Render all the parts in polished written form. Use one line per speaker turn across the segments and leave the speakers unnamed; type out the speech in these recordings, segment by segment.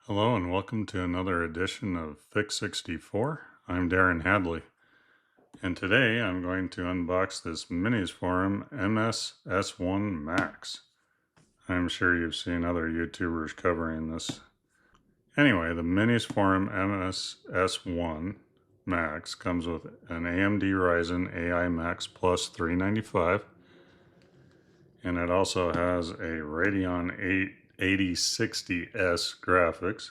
Hello and welcome to another edition of Fix64. I'm Darren Hadley, and today I'm going to unbox this Minisforum MS-S1 Max. I'm sure you've seen other YouTubers covering this. Anyway, the Minisforum MS-S1 Max comes with an AMD Ryzen AI Max Plus 395, and it also has a Radeon 8060S graphics,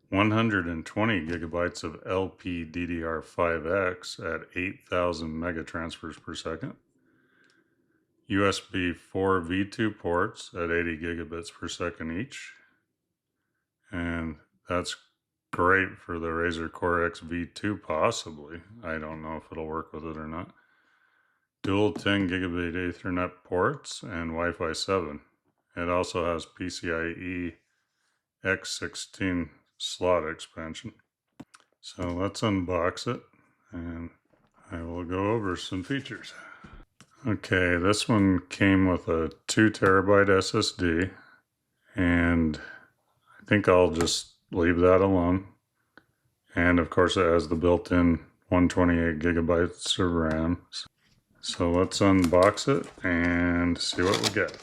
120 gigabytes of LPDDR5X at 8,000 megatransfers per second, USB 4 V2 ports at 80 gigabits per second each, and that's great for the Razer Core X V2 possibly. I don't know if it'll work with it or not. Dual 10 gigabit Ethernet ports and Wi-Fi 7. It also has PCIe X16 slot expansion. So let's unbox it and I will go over some features. Okay, this one came with a 2 terabyte SSD, and I think I'll just leave that alone. And of course it has the built-in 128 gigabytes of RAM. So let's unbox it and see what we get.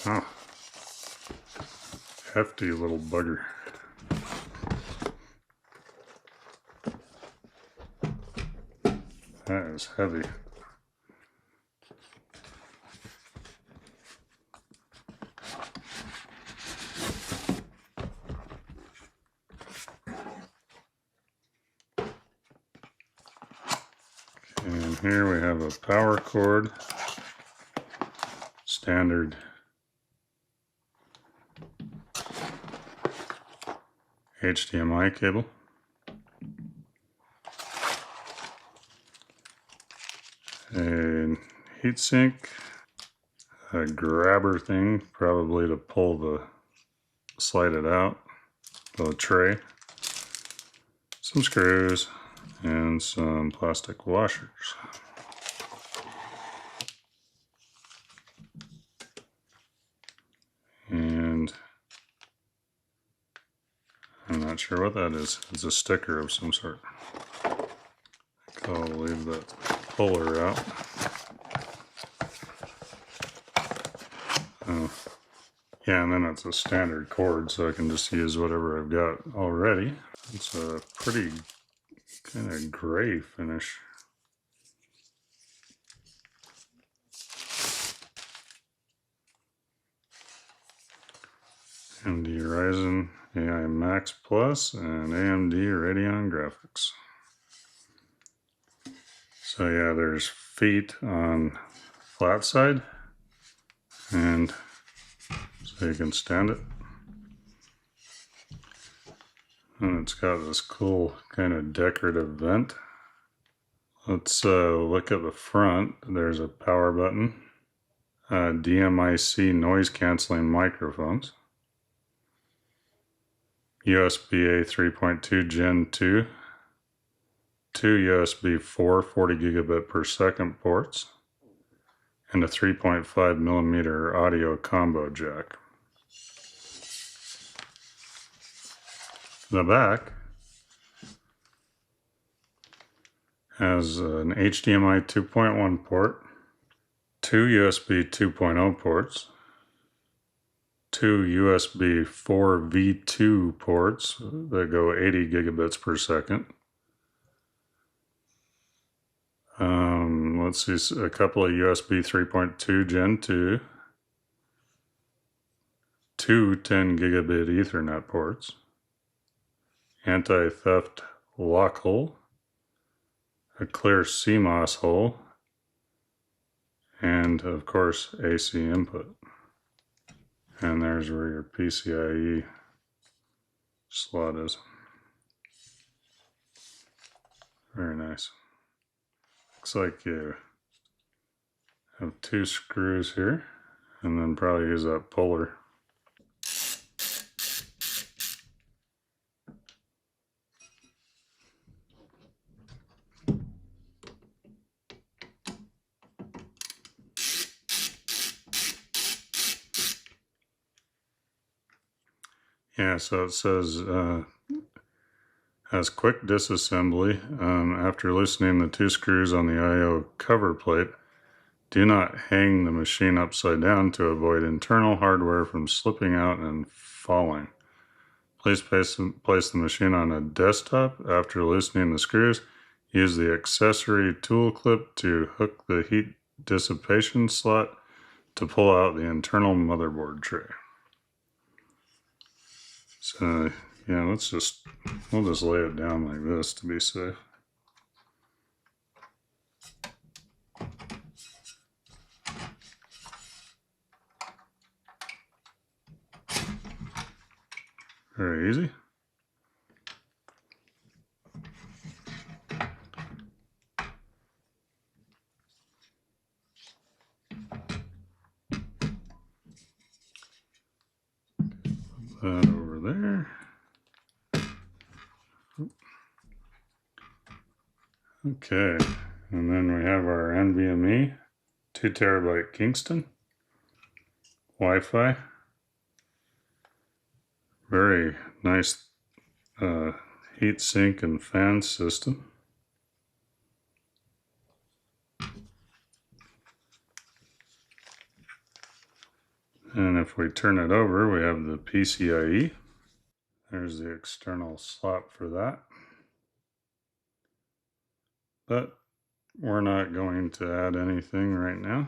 Oh, hefty little bugger. That is heavy. And here we have a power cord, standard HDMI cable, a heatsink, a grabber thing, probably to slide it out, the tray, some screws, and some plastic washers. And I'm not sure what that is. It's a sticker of some sort. I'll leave that puller out. Oh, yeah, and then it's a standard cord, so I can just use whatever I've got already. It's a pretty kind of gray finish. AMD Ryzen AI Max Plus and AMD Radeon graphics. So yeah, there's feet on flat side, and so you can stand it. And it's got this cool kind of decorative vent. Let's look at the front. There's a power button, DMIC noise canceling microphones, USB-A 3.2 Gen 2, two USB 4 40 gigabit per second ports, and a 3.5 millimeter audio combo jack. The back has an HDMI 2.1 port, two USB 2.0 ports, two USB 4 V2 ports that go 80 gigabits per second. Let's see, a couple of USB 3.2 Gen 2, two 10 gigabit Ethernet ports, anti-theft lock hole, a clear CMOS hole, and of course AC input. And there's where your PCIe slot is. Very nice. Looks like you have two screws here, and then probably use that puller. Yeah, so it says has quick disassembly. After loosening the two screws on the I/O cover plate, do not hang the machine upside down to avoid internal hardware from slipping out and falling. Please place the machine on a desktop. After loosening the screws, use the accessory tool clip to hook the heat dissipation slot to pull out the internal motherboard tray. So yeah, we'll just lay it down like this to be safe. Very easy. Put that over there. Okay, and then we have our NVMe 2 terabyte Kingston Wi-Fi. Very nice heat sink and fan system. And if we turn it over, we have the PCIe. There's the external slot for that. But we're not going to add anything right now.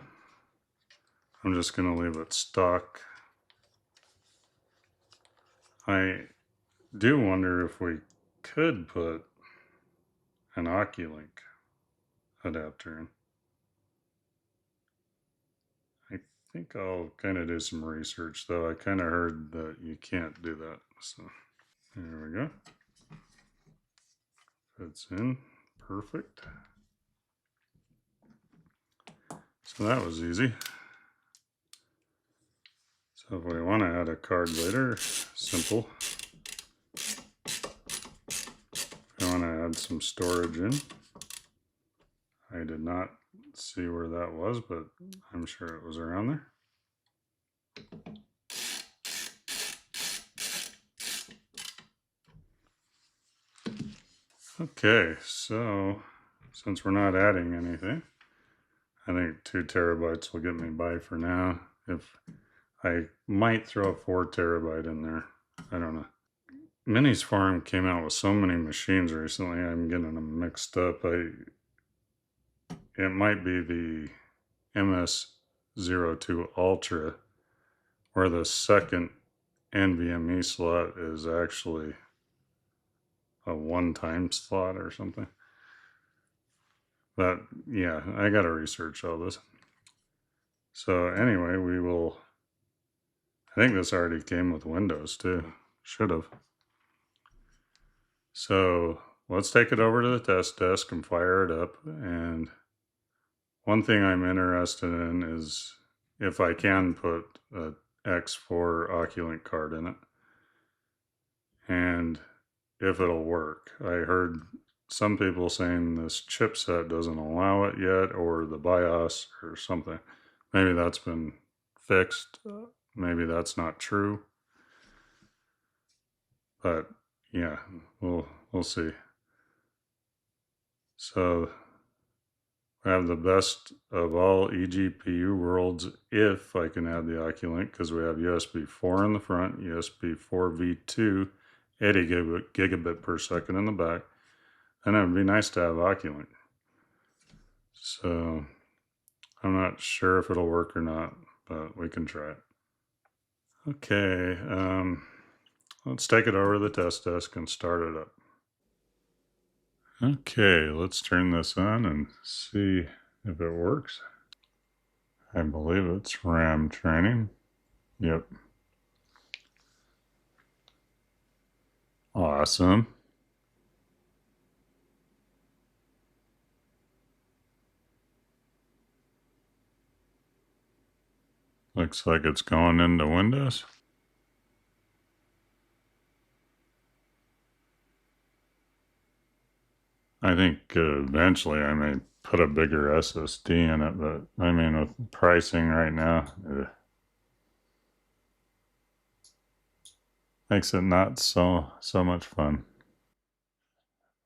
I'm just going to leave it stock. I do wonder if we could put an Oculink adapter in. I think I'll kind of do some research, though. I kind of heard that you can't do that. So there we go. Fits in perfect. So that was easy. So if we want to add a card later, simple. If we want to add some storage in, I did not see where that was, but I'm sure it was around there. Okay, so since we're not adding anything, I think 2 terabytes will get me by for now. If I might throw a 4 terabyte in there, I don't know. Minisforum came out with so many machines recently, I'm getting them mixed up. It might be the MS-S1 Ultra, where the second NVMe slot is actually a one-time slot or something. But yeah, I gotta research all this. So anyway, I think this already came with Windows too. Should have. So let's take it over to the test desk and fire it up. And one thing I'm interested in is if I can put a X4 Oculink card in it and if it'll work. I heard some people saying this chipset doesn't allow it yet, or the BIOS or something. Maybe that's been fixed. Maybe that's not true. But yeah, we'll see. So I have the best of all eGPU worlds if I can add the Oculink, because we have USB 4 in the front, USB 4 V2, 80 gigabit per second in the back, and it would be nice to have Oculink. So I'm not sure if it'll work or not, but we can try it. Okay, let's take it over to the test desk and start it up. Okay, let's turn this on and see if it works. I believe it's RAM training. Yep. Awesome. Looks like it's going into Windows. I think eventually I may put a bigger SSD in it, but I mean, with pricing right now, Makes it not so much fun.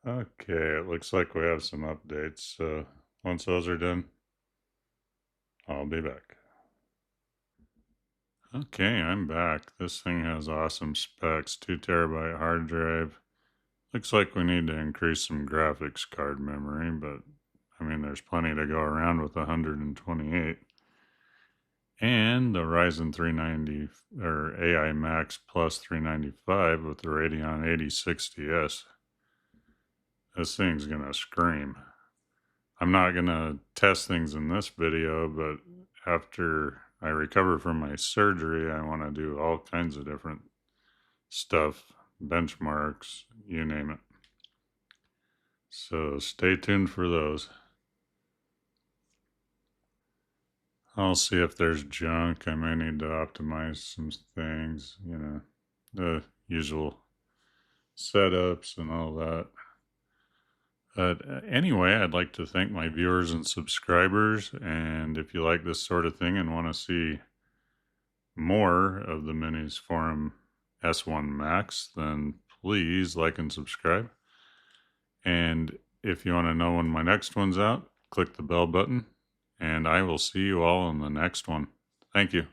Okay, it looks like we have some updates. Once those are done, I'll be back. Okay, I'm back. This thing has awesome specs. 2 terabyte hard drive. Looks like we need to increase some graphics card memory, but I mean, there's plenty to go around with 128. And the Ryzen 390 or AI Max Plus 395 with the Radeon 8060S. This thing's gonna scream. I'm not gonna test things in this video, but after I recover from my surgery, I want to do all kinds of different stuff, benchmarks, you name it. So stay tuned for those. I'll see if there's junk. I may need to optimize some things, the usual setups and all that. But anyway, I'd like to thank my viewers and subscribers. And if you like this sort of thing and want to see more of the Minisforum S1 Max, then please like and subscribe. And if you want to know when my next one's out, click the bell button. And I will see you all in the next one. Thank you.